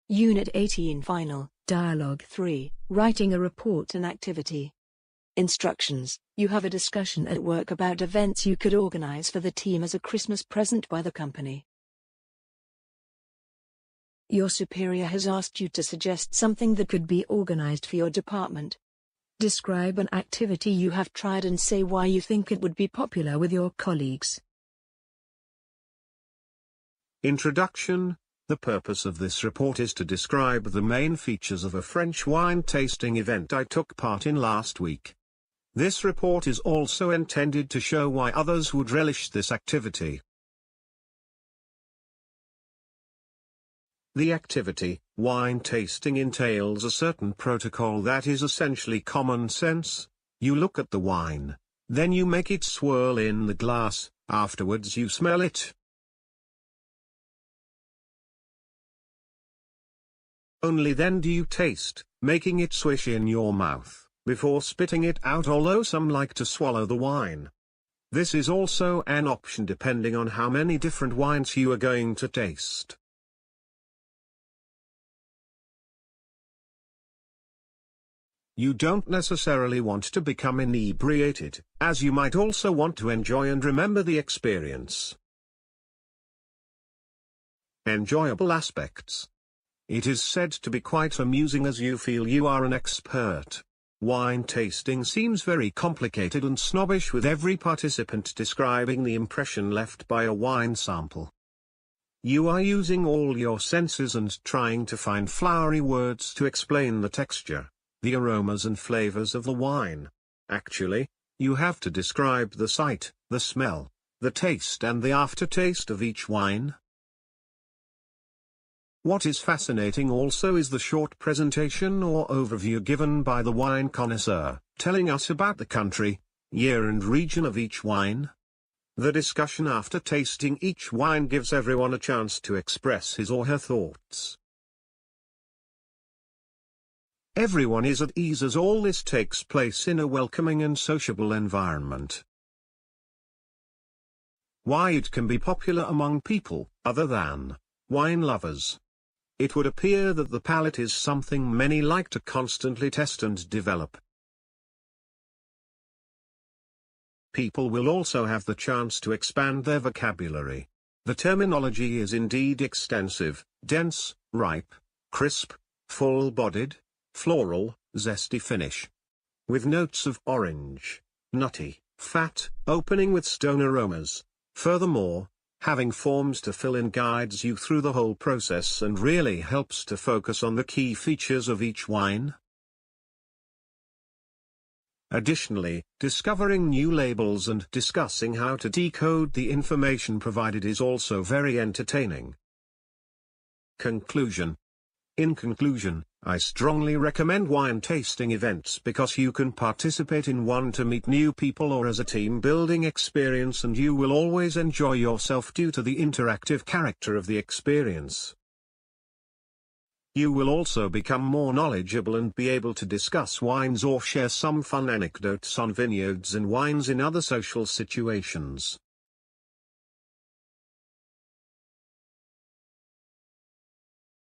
Unit 18 Final, Dialogue 3, Writing a Report and Activity. Instructions: you have a discussion at work about events you could organize for the team as a Christmas present by the company. Your superior has asked you to suggest something that could be organized for your department. Describe an activity you have tried and say why you think it would be popular with your colleagues. Introduction. The purpose of this report is to describe the main features of a French wine tasting event I took part in last week. This report is also intended to show why others would relish this activity. The activity, wine tasting, entails a certain protocol that is essentially common sense. You look at the wine, then you make it swirl in the glass, afterwards you smell it. Only then do you taste, making it swish in your mouth, before spitting it out, although some like to swallow the wine. This is also an option depending on how many different wines you are going to taste. You don't necessarily want to become inebriated, as you might also want to enjoy and remember the experience. Enjoyable aspects. It is said to be quite amusing as you feel you are an expert. Wine tasting seems very complicated and snobbish, with every participant describing the impression left by a wine sample. You are using all your senses and trying to find flowery words to explain the texture, the aromas and flavors of the wine. Actually, you have to describe the sight, the smell, the taste and the aftertaste of each wine. What is fascinating also is the short presentation or overview given by the wine connoisseur, telling us about the country, year and region of each wine. The discussion after tasting each wine gives everyone a chance to express his or her thoughts. Everyone is at ease as all this takes place in a welcoming and sociable environment. Why it can be popular among people other than wine lovers. It would appear that the palate is something many like to constantly test and develop. People will also have the chance to expand their vocabulary. The terminology is indeed extensive: dense, ripe, crisp, full-bodied, floral, zesty finish, with notes of orange, nutty, fat, opening with stone aromas. Furthermore, having forms to fill in guides you through the whole process and really helps to focus on the key features of each wine. Additionally, discovering new labels and discussing how to decode the information provided is also very entertaining. Conclusion. In conclusion, I strongly recommend wine tasting events because you can participate in one to meet new people or as a team building experience, and you will always enjoy yourself due to the interactive character of the experience. You will also become more knowledgeable and be able to discuss wines or share some fun anecdotes on vineyards and wines in other social situations.